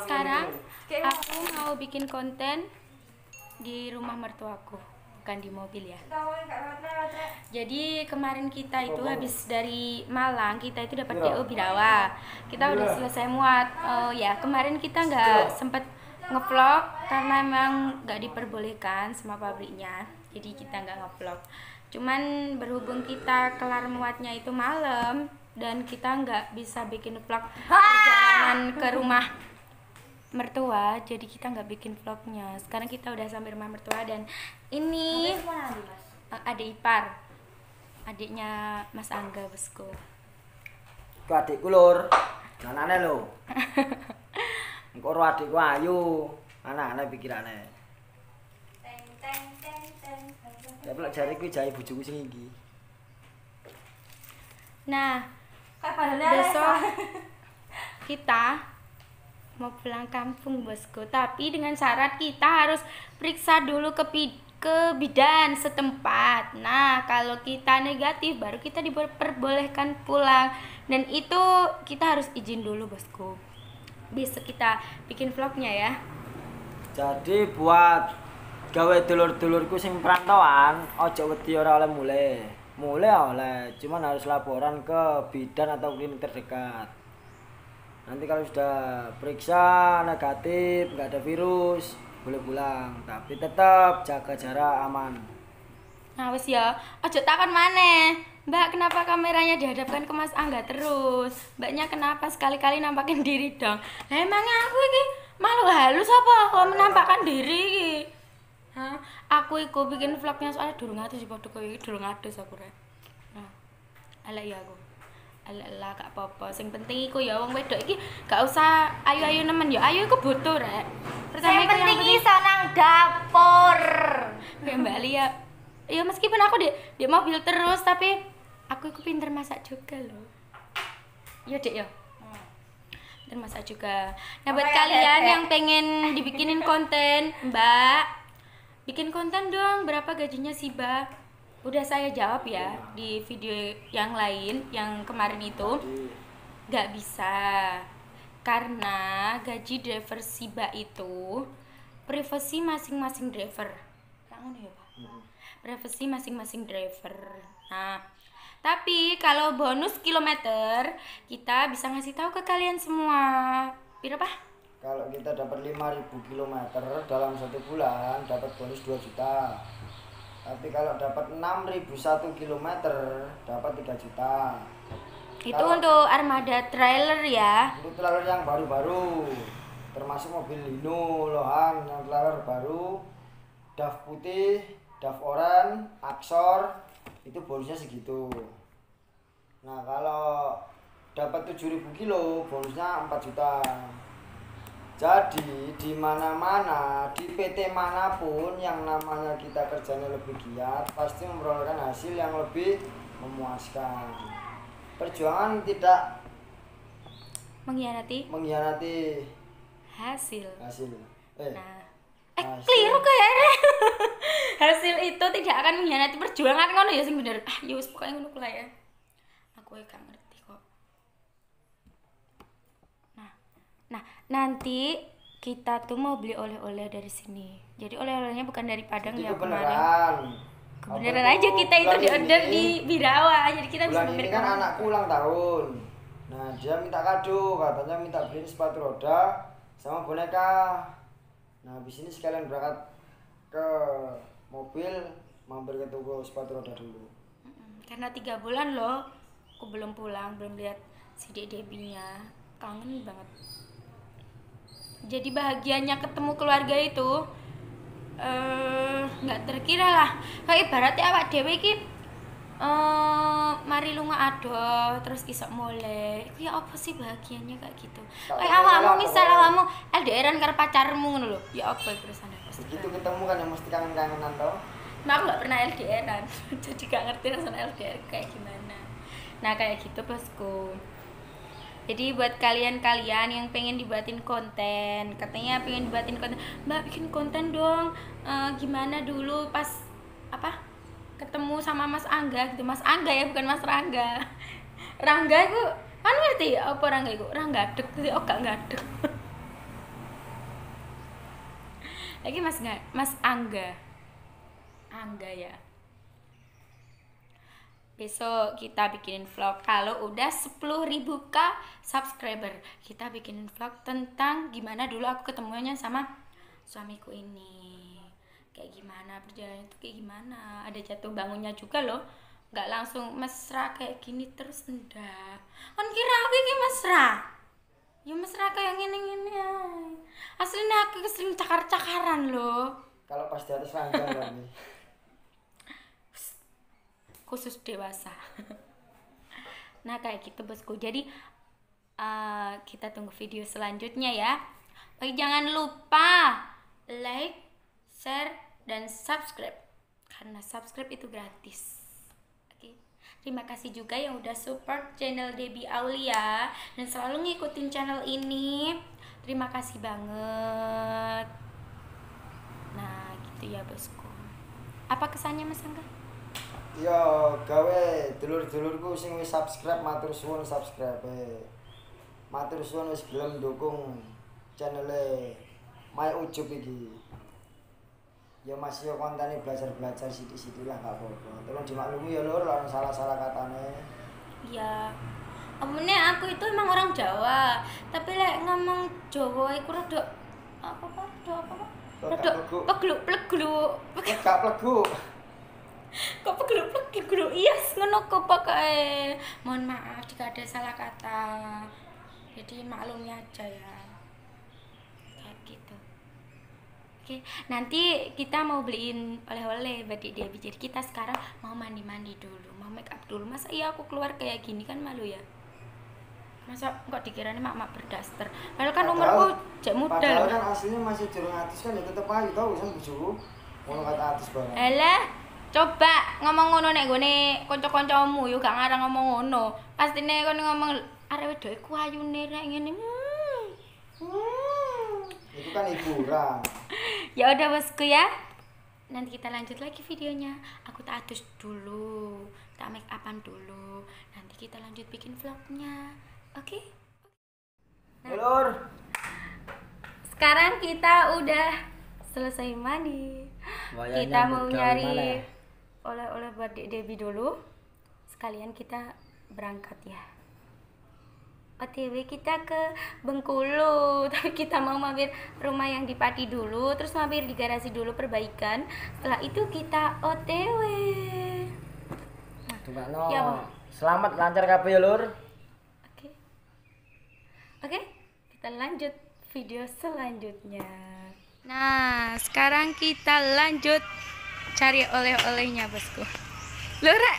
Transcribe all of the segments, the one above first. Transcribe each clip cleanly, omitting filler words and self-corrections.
Sekarang aku mau bikin konten di rumah mertuaku, bukan di mobil ya. Jadi kemarin kita itu habis dari Malang, kita itu dapat DO Birawa. Kita udah selesai muat. Ya kemarin kita nggak sempet ngevlog karena emang nggak diperbolehkan sama pabriknya. Jadi kita nggak ngevlog. Cuman berhubung kita kelar muatnya itu malam dan kita nggak bisa bikin vlog perjalanan ke rumah mertua, jadi kita nggak bikin vlognya. Sekarang kita udah sampai rumah mertua dan ini adik ipar, adiknya Mas Angga bosku. Itu adikku lur, anaknya lo. Engkau adikku ayu, anak-anak pikirannya. Tapi lek jariku jahe bojoku sing iki. Nah, besok kita mau pulang kampung bosku, tapi dengan syarat kita harus periksa dulu ke bidan setempat. Nah kalau kita negatif baru kita diperbolehkan pulang, dan itu kita harus izin dulu bosku. Besok kita bikin vlognya ya. Jadi buat gawe dulur-dulurku sing perantauan, ojo wedi ora oleh mulai oleh, cuman harus laporan ke bidan atau klinik terdekat. Nanti kalau sudah periksa negatif, nggak ada virus, boleh pulang. Tapi tetap jaga jarak aman. Nah wes ya, ojo takon maneh. Mbak, kenapa kameranya dihadapkan ke Mas Angga terus? Mbaknya kenapa sekali-kali nampakin diri dong? Lah emangnya aku ini malu halus apa kok menampakkan diri iki? Hah? Aku iku bikin vlognya soalnya durung atus padha kowe iki durung atus aku rek. Nah, elek ya aku. Alah gak apa-apa, sing penting iku ya wong wedok iki gak usah ayu-ayu nemen ya, ayu iku butuh rek. Yang penting iso nang dapur. Kayak Mbak Lia. Ya meskipun aku di mobil terus tapi aku iku pinter masak juga loh. Iya Dek ya. Pinter masak juga. Nah buat kalian yang pengen dibikinin konten, Mbak, bikin konten dong, berapa gajinya sih Mbak? Udah saya jawab ya di video yang lain yang kemarin itu. Gak bisa karena gaji driver Siba itu privasi masing-masing driver. Ya, Pak? Privasi masing-masing driver. Nah, tapi kalau bonus kilometer kita bisa ngasih tahu ke kalian semua. Pira Pak? Kalau kita dapat 5.000 km dalam 1 bulan dapat bonus 2 juta. Tapi kalau dapat 6.000 1 km dapat 3 juta. Itu kalau untuk armada trailer ya. Untuk trailer yang baru-baru, termasuk mobil Hino, Lohan yang trailer baru, DAF putih, DAF oranye, Axor, itu bonusnya segitu. Nah kalau dapat 7.000 kilo bonusnya 4 juta. Jadi di mana-mana, di PT manapun yang namanya kita kerjanya lebih giat, pasti memperolehkan hasil yang lebih memuaskan. Perjuangan tidak Mengkhianati hasil. Nah, keliru kayaknya. Hasil itu tidak akan mengkhianati perjuangan ngono ya sing bener. Ah, ya wis pokoke ngono kuwi ya. Aku gak ngerti kok. Nah, nanti kita tuh mau beli oleh-oleh dari sini. Jadi oleh-olehnya bukan dari Padang ya kemarin. Kebenaran aja kita itu di-order di Birawa. Jadi kita bisa ini kan anakku ulang tahun. Nah, dia minta kado, katanya minta beliin sepatu roda sama boneka. Nah, habis ini sekalian berangkat ke mobil, mampir ke toko sepatu roda dulu. Karena 3 bulan loh, aku belum pulang, belum lihat si Dek Debinya. Kangen banget. Jadi bahagianya ketemu keluarga itu nggak terkira lah. Kayak ibaratnya awak dhewe iki mari lunga ado terus isok mulai. Iku ya apa sih bahagianya kayak gitu. Kayak awakmu misal awakmu LDRan karo pacarmu ngono lho. Ya apa iku rasane? Begitu ketemu kan yang mesti kangen-kangenan toh. Nah, aku nggak pernah LDRan. Jadi gak ngerti rasanya LDR kayak gimana. Nah, kayak gitu bosku. Jadi buat kalian-kalian yang pengen dibuatin konten, katanya pengen dibuatin konten, Mbak bikin konten dong. Gimana dulu pas apa ketemu sama Mas Angga gitu. Mas Angga ya, bukan Mas Rangga. Rangga itu kan ngerti apa Rangga itu? Rangga gadeg, oh gak gadeg. lagi Mas Angga ya. Besok kita bikinin vlog kalau udah 10.000 subscriber. Kita bikinin vlog tentang gimana dulu aku ketemunya sama suamiku ini. Kayak gimana perjalanan itu, kayak gimana. Ada jatuh bangunnya juga loh. Nggak langsung mesra kayak gini terus, enggak. Kan kira aku ini mesra. Ya mesra kayak gini-gini ya. Aslinya aku sering cakar-cakaran loh. Kalau pas di atas ranjang lagi. Khusus dewasa. Nah kayak gitu bosku. Jadi kita tunggu video selanjutnya ya. Oke, jangan lupa like, share, dan subscribe karena subscribe itu gratis. Oke, terima kasih juga yang udah support channel Debbie Aulia dan selalu ngikutin channel ini. Terima kasih banget. Nah gitu ya bosku. Apa kesannya Mas Angga? Yo, gawe dulur-dulurku sing wis subscribe matur suwun subscribe. Matur suwun wis gelem dukung channele My Ujub iki. Ya masih yo kontene belajar-belajar sithik-sithik lah gak apa-apa. Tolong dimaklumi ya lur, ana salah-salah katane. Iya. Amune aku itu emang orang Jawa, tapi lek ngomong Jawa iku rada apa? Rada pegluk-pegluk. Gak plegu. Kok pegluk-pegluk? Iya, ngono kok pokoke. Mohon maaf jika ada salah kata. Jadi maklumi aja ya. Kayak gitu. Oke, nanti kita mau beliin oleh-oleh buat Debbie. Jadi kita sekarang mau mandi-mandi dulu, mau make up dulu. Masa iya aku keluar kayak gini kan malu ya? Masa kok dikiranya mak berdaster. Padahal kan umurku cek muda. Padahal kan aslinya masih durung atis kan ya tetep ayu tau wisan bojoku. Ngono kata atis banget. Alah, coba ngomong ngono nek gone kanca-kancamu yo gak ngarang ngomong ngono. Pastine kon ngomong arek wedok iku ayune rek ngene. Itu kan hiburan. Ya udah bosku ya. Nanti kita lanjut lagi videonya. Aku tak adus dulu, tak make upan dulu. Nanti kita lanjut bikin vlognya. Oke? Lur. Sekarang kita udah selesai mandi. Kita mau nyari oleh-oleh buat Debbie dulu. Sekalian kita berangkat ya. OTW kita ke Bengkulu, tapi kita mau mampir rumah yang di Pati dulu, terus mampir di garasi dulu perbaikan. Setelah itu kita OTW. Nah, ya, selamat lancar kabeh ya lur. Oke, kita lanjut video selanjutnya. Nah, sekarang kita lanjut cari oleh-olehnya bosku. Lho rek,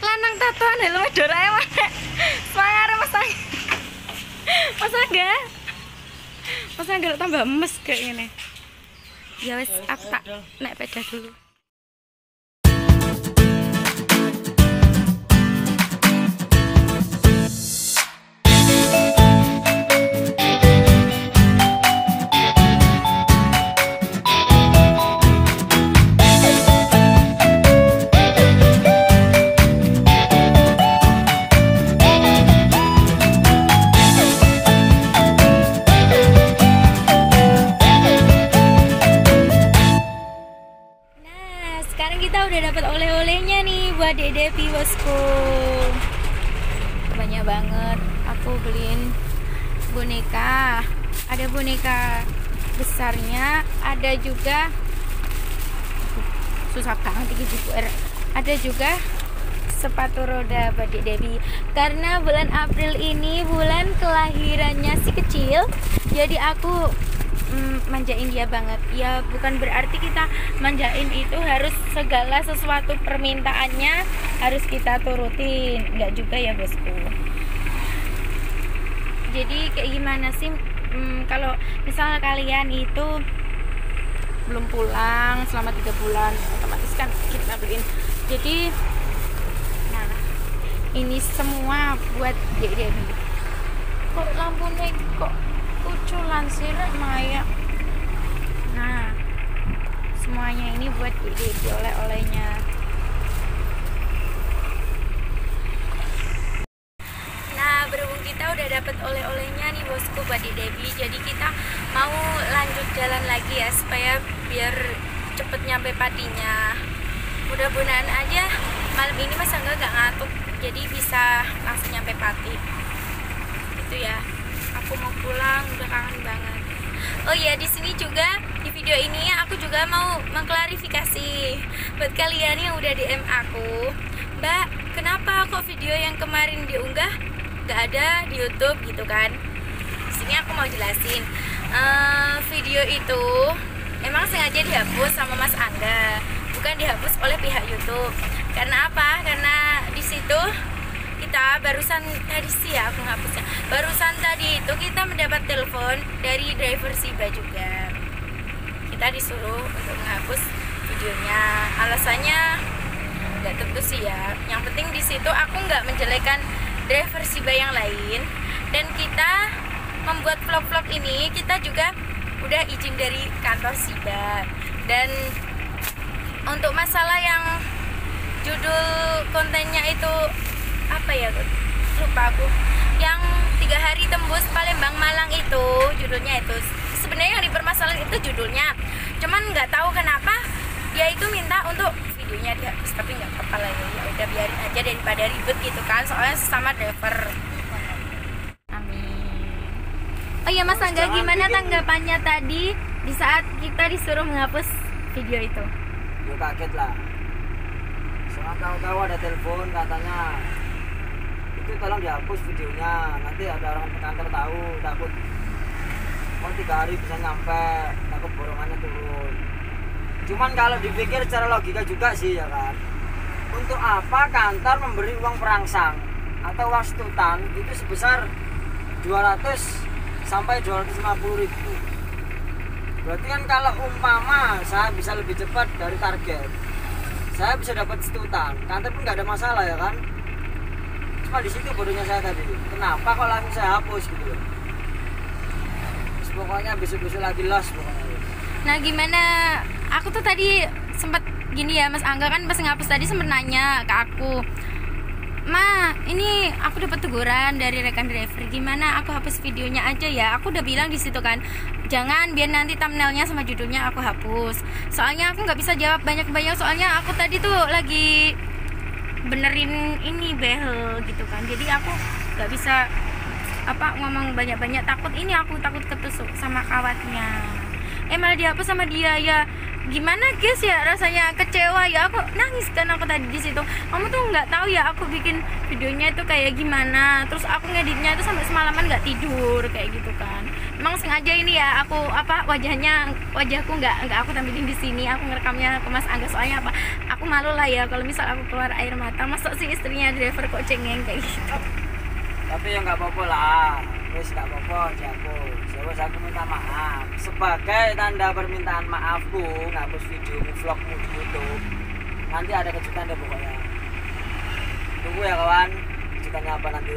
lanang tatoan lho Doraemon. Semangat Mas Angga tambah emes kayak gini. Ya wes, aku tak naik sepeda dulu. Dapat oleh-olehnya nih buat Debbie bosku. Banyak banget. Aku beliin boneka. Ada boneka besarnya, ada juga susah banget ada juga sepatu roda buat Debbie. Karena bulan April ini bulan kelahirannya si kecil, jadi aku manjain dia banget. Ya bukan berarti kita manjain itu harus segala sesuatu permintaannya harus kita turutin, enggak juga ya bosku. Jadi kayak gimana sih, kalau misalnya kalian itu belum pulang selama 3 bulan, otomatis kan kita beliin. Jadi nah ini semua buat Debbie. Kok lampunya kok uculan sih Maya. Nah semuanya ini buat Debbie oleh-olehnya. Nah berhubung kita udah dapet oleh-olehnya nih bosku buat Debbie, jadi kita mau lanjut jalan lagi lagi ya supaya biar cepet nyampe Padinya. Mudah-mudahan aja malam ini Mas Angga gak ngantuk, jadi bisa langsung nyampe Pati. Itu ya. Aku mau pulang, udah kangen banget. Oh iya, di sini juga di video ini aku juga mau mengklarifikasi buat kalian yang udah DM aku, Mbak, kenapa kok video yang kemarin diunggah gak ada di YouTube gitu kan? Di sini aku mau jelasin. Video itu emang sengaja dihapus sama Mas Angga, bukan dihapus oleh pihak YouTube. Karena apa? Karena di situ kita barusan tadi sih ya aku ngapusnya. Barusan tadi itu kita mendapat telepon dari driver Siba juga. Kita disuruh untuk menghapus videonya. Alasannya nggak tentu sih ya. Yang penting di situ aku nggak menjelekan driver Siba yang lain. Dan kita membuat vlog-vlog ini kita juga udah izin dari kantor Siba. Dan untuk masalah yang judul kontennya itu apa ya, lupa aku, yang 3 hari tembus Palembang Malang itu judulnya. Itu sebenarnya yang dipermasalahan itu judulnya, cuman nggak tahu kenapa dia itu minta untuk videonya dihapus. Tapi nggak apa-apa lah ya, udah biarin aja daripada ribet gitu kan, soalnya sesama driver. Amin. Oh iya Mas Angga, gimana tanggapannya tadi di saat kita disuruh menghapus video itu? Ya kaget lah. Soalnya tahu-tahu ada telepon katanya itu tolong dihapus videonya, nanti ada orang ke kantor tahu, takut mau 3 hari bisa nyampe, takut borongannya turun. Cuman kalau dipikir secara logika juga sih ya kan, untuk apa kantor memberi uang perangsang atau uang setutan itu sebesar 200 sampai 250 ribu. Berarti kan kalau umpama saya bisa lebih cepat dari target, saya bisa dapat setutan, kantor pun nggak ada masalah ya kan. Cuma di situ bodohnya saya tadi, kenapa kok langsung saya hapus gitu loh. Pokoknya besok-besok lagi los pokoknya. Nah gimana, aku tuh tadi sempat gini ya, Mas Angga kan pas ngapus tadi sempat nanya ke aku, Ma, ini aku dapat teguran dari rekan driver, gimana aku hapus videonya aja ya? Aku udah bilang di situ kan, jangan, biar nanti thumbnailnya sama judulnya aku hapus. Soalnya aku nggak bisa jawab banyak-banyak, soalnya aku tadi tuh lagi benerin ini behel gitu kan, jadi aku nggak bisa ngomong banyak-banyak, takut ketusuk sama kawatnya. Malah dihapus sama dia ya. Gimana guys ya, rasanya kecewa ya, aku nangis kan aku tadi di situ. Kamu tuh nggak tahu ya aku bikin videonya itu kayak gimana, terus aku ngeditnya itu sampai semalaman nggak tidur kayak gitu kan. Emang sengaja ini ya aku wajahku nggak aku tampilin di sini, aku ngerekamnya ke Mas Angga, soalnya aku malu lah ya kalau misal aku keluar air mata, masa sih istrinya driver kok cengeng kayak gitu. Tapi ya nggak apa-apa lah, wis nggak apa-apa, aku minta maaf sebagai tanda permintaan maafku ngapus videomu, vlogmu di YouTube. Nanti ada kejutan deh pokoknya, tunggu ya kawan, kejutannya apa nanti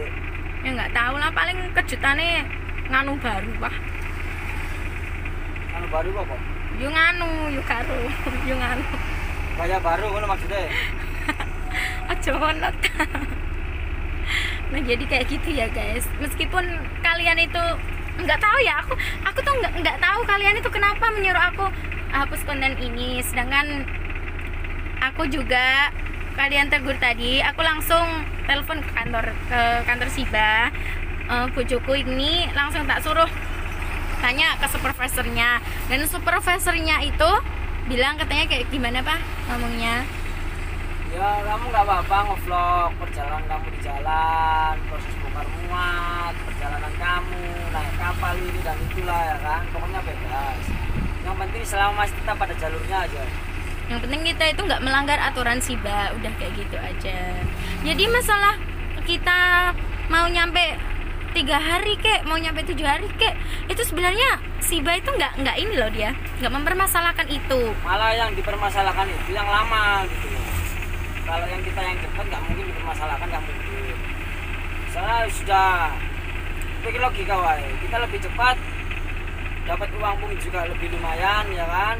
ya nggak tahu lah, paling kejutannya nganu baru pak. Nganu baru kok? Yo nganu, yo karo, yo nganu gaya baru ngono maksudnya. Aja honot. Nah jadi kayak gitu ya guys, meskipun kalian itu nggak tahu ya, aku tuh nggak tahu kalian itu kenapa menyuruh aku hapus konten ini, sedangkan aku juga kalian tegur tadi, aku langsung telepon ke kantor Siba. Bojoku ini langsung tak suruh tanya ke supervisornya, dan supervisornya itu bilang katanya kayak gimana pak ngomongnya, ya kamu nggak apa-apa ngevlog perjalanan kamu di jalan, proses bongkar muat, perjalanan kamu naik kapal ini dan itulah ya kan, pokoknya bebas. Yang penting selama masih tetap pada jalurnya aja. Yang penting kita itu nggak melanggar aturan Siba, udah kayak gitu aja. Jadi masalah kita mau nyampe 3 hari kek, mau nyampe 7 hari kek, itu sebenarnya Siba itu nggak ini loh, dia nggak mempermasalahkan itu. Malah yang dipermasalahkan itu yang lama gitu loh. Kalau yang kita yang cepat nggak mungkin dipermasalahkan, nggak mungkin. Soalnya sudah pikir logika wae, kita lebih cepat dapat uang pun juga lebih lumayan ya kan.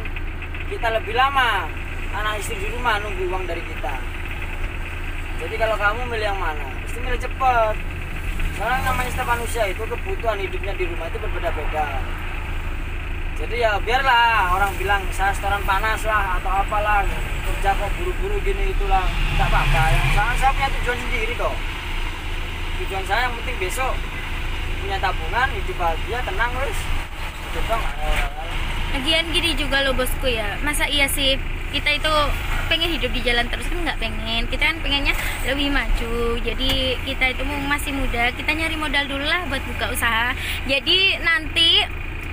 Kita lebih lama, anak istri di rumah nunggu uang dari kita. Jadi kalau kamu milih yang mana, pasti milih cepat. Soalnya namanya setiap manusia itu kebutuhan hidupnya di rumah itu berbeda-beda. Jadi ya biarlah orang bilang saya setoran panas lah atau apalah, kerja kok buru-buru gini itulah, nggak apa-apa. Saya punya tujuan sendiri kok. Tujuan saya yang penting besok punya tabungan, hidup bahagia, tenang wis. Itu dong. Lagian gini juga loh bosku ya, masa iya sih kita itu pengen hidup di jalan terus, kan nggak pengen. Kita kan pengennya lebih maju, jadi kita itu masih muda, kita nyari modal dulu lah buat buka usaha. Jadi nanti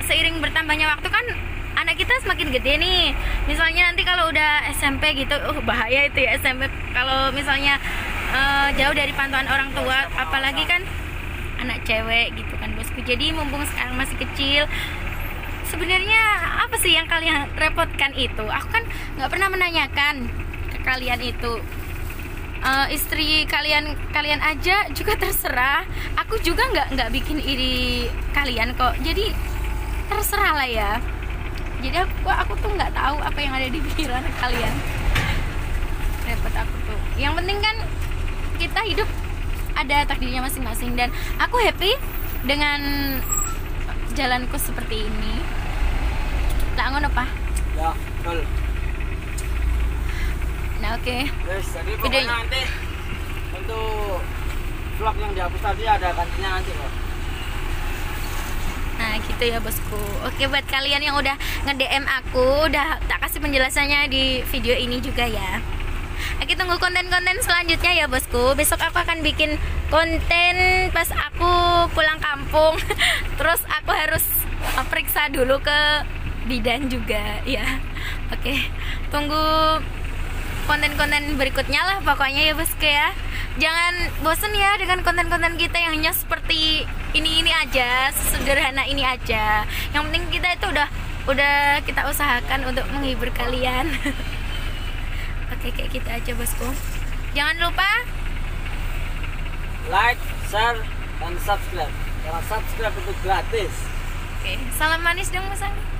seiring bertambahnya waktu kan anak kita semakin gede nih. Misalnya nanti kalau udah SMP gitu, bahaya itu ya SMP kalau misalnya jauh dari pantauan orang tua, apalagi kan anak cewek gitu kan bosku. Jadi mumpung sekarang masih kecil, sebenarnya apa sih yang kalian repotkan itu? Aku kan nggak pernah menanyakan ke kalian itu. Istri kalian aja juga terserah. Aku juga nggak bikin iri kalian kok. Jadi terserah lah ya. Jadi aku tuh nggak tahu apa yang ada di pikiran kalian. Repot aku tuh. Yang penting kan kita hidup ada takdirnya masing-masing, dan aku happy dengan jalanku seperti ini. Tak ngono apa? Ya, betul. Nah oke. Yes, jadi pokoknya nanti untuk vlog yang dihapus tadi ada gantinya nanti kok. Nah gitu ya bosku. Oke, buat kalian yang udah nge-DM aku, udah tak kasih penjelasannya di video ini juga ya. Oke, tunggu konten-konten selanjutnya ya bosku. Besok aku akan bikin konten pas aku pulang kampung. Terus aku harus periksa dulu ke bidan juga ya. Oke, tunggu konten-konten berikutnya lah pokoknya ya bosku ya. Jangan bosen ya dengan konten-konten kita yang hanya seperti ini aja, sederhana ini aja. Yang penting kita itu udah kita usahakan untuk menghibur kalian. Oke, kayak gitu aja bosku. Jangan lupa like, share, dan subscribe. Karena subscribe itu gratis. Oke, salam manis dong Mas Anggi.